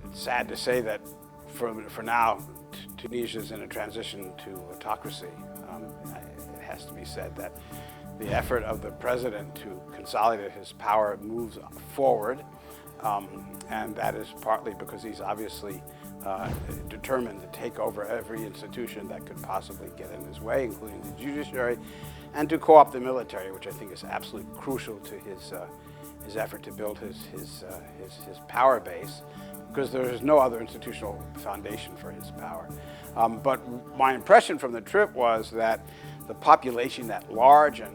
It's sad to say that for now, Tunisia is in a transition to autocracy. It has to be said that the effort of the president to consolidate his power moves forward, and that is partly because he's obviously determined to take over every institution that could possibly get in his way, including the judiciary, and to co-opt the military, which I think is absolutely crucial to his effort to build his power base, because there is no other institutional foundation for his power. But my impression from the trip was that the population at large, and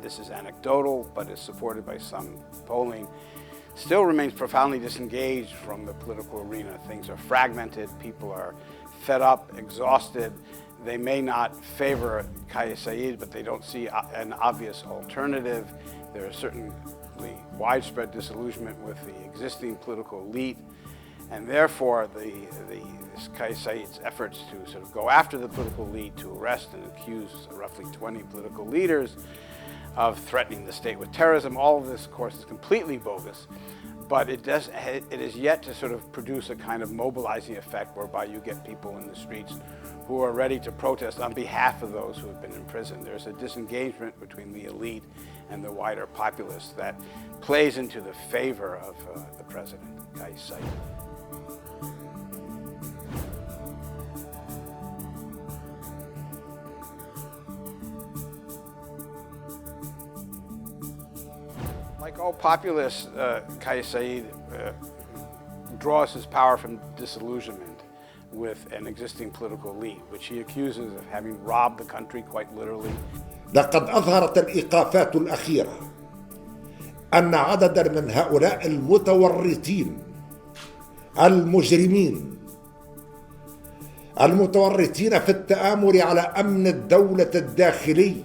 this is anecdotal but is supported by some polling, still remains profoundly disengaged from the political arena. Things are fragmented, people are fed up, exhausted. They may not favor Kais Saied, but they don't see an obvious alternative. There is certainly widespread disillusionment with the existing political elite, and therefore Kais Saied's efforts to sort of go after the political elite, to arrest and accuse roughly 20 political leaders of threatening the state with terrorism, all of this, of course, is completely bogus. But it is yet to sort of produce a kind of mobilizing effect whereby you get people in the streets who are ready to protest on behalf of those who have been imprisoned. There's a disengagement between the elite and the wider populace that plays into the favor of the president, Kais Saied. Like all populists, Kais Saied draws his power from disillusionment with an existing political elite, which he accuses of having robbed the country quite literally. لقد أظهرت الإيقافات الأخيرة أن عددا من هؤلاء المتورطين المتورطين في التآمر على أمن الدولة الداخلي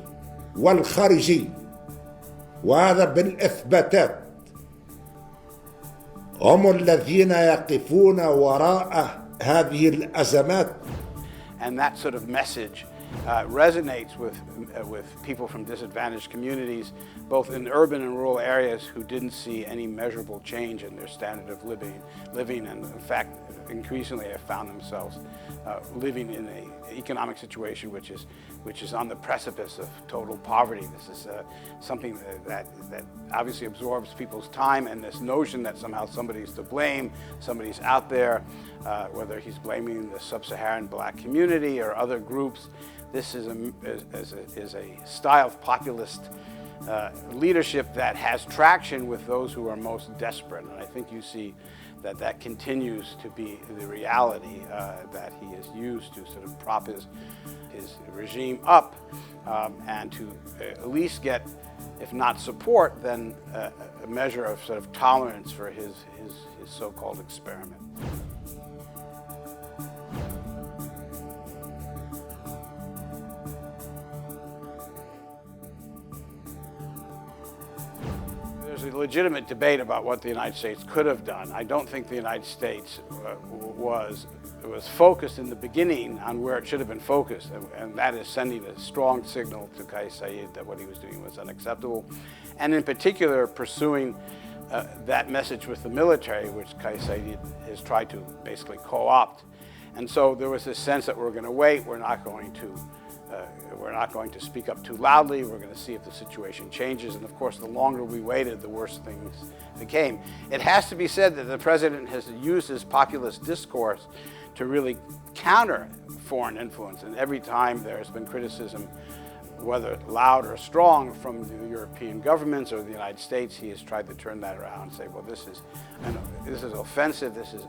والخارجي، وهذا بالإثباتات، هم الذين يقفون وراء هذه الأزمات. And that sort of message resonates with people from disadvantaged communities, both in urban and rural areas, who didn't see any measurable change in their standard of living, and in fact, increasingly have found themselves living in an economic situation which is on the precipice of total poverty. This is something that obviously absorbs people's time, and this notion that somehow somebody's to blame, somebody's out there, whether he's blaming the sub-Saharan black community or other groups. This is a style of populist leadership that has traction with those who are most desperate, and I think you see that continues to be the reality that he has used to sort of prop his regime up and to at least get, if not support, then a measure of sort of tolerance for his so-called experiment. There's a legitimate debate about what the United States could have done. I don't think the United States was focused in the beginning on where it should have been focused, and that is sending a strong signal to Kais Saied that what he was doing was unacceptable, and in particular pursuing that message with the military, which Kais Saied has tried to basically co-opt. And so there was this sense that we're going to wait, we're not going to speak up too loudly, we're going to see if the situation changes, and of course the longer we waited, the worse things became. It has to be said that the president has used his populist discourse to really counter foreign influence, and every time there has been criticism, whether loud or strong, from the European governments or the United States, he has tried to turn that around and say, well, this is offensive, this is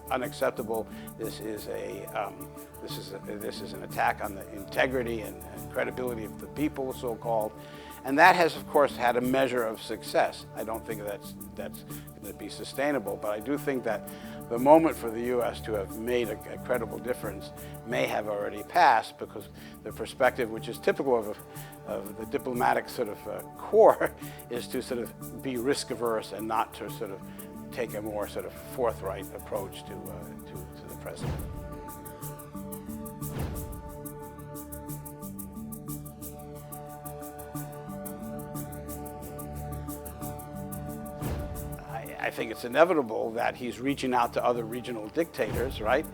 unacceptable, this is an attack on the integrity and credibility of the people, so-called. And that has, of course, had a measure of success. I don't think that's going to be sustainable, but I do think that the moment for the U.S. to have made a credible difference may have already passed, because the perspective, which is typical of the diplomatic sort of core, is to sort of be risk averse and not to sort of take a more sort of forthright approach to the president. I think it's inevitable that he's reaching out to other regional dictators, right,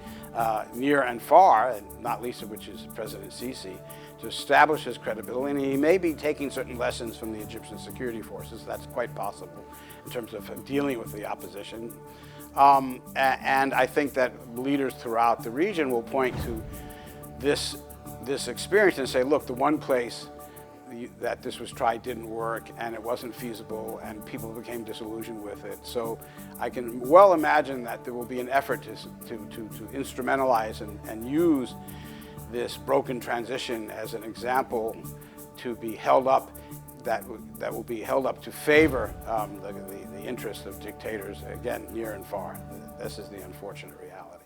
near and far, and not least of which is President Sisi, to establish his credibility. And he may be taking certain lessons from the Egyptian security forces. That's quite possible in terms of dealing with the opposition. And I think that leaders throughout the region will point to this experience and say, look, the one place that this was tried didn't work, and it wasn't feasible, and people became disillusioned with it. So I can well imagine that there will be an effort to instrumentalize and use this broken transition as an example to be held up, that will be held up to favor the interests of dictators, again, near and far. This is the unfortunate reality.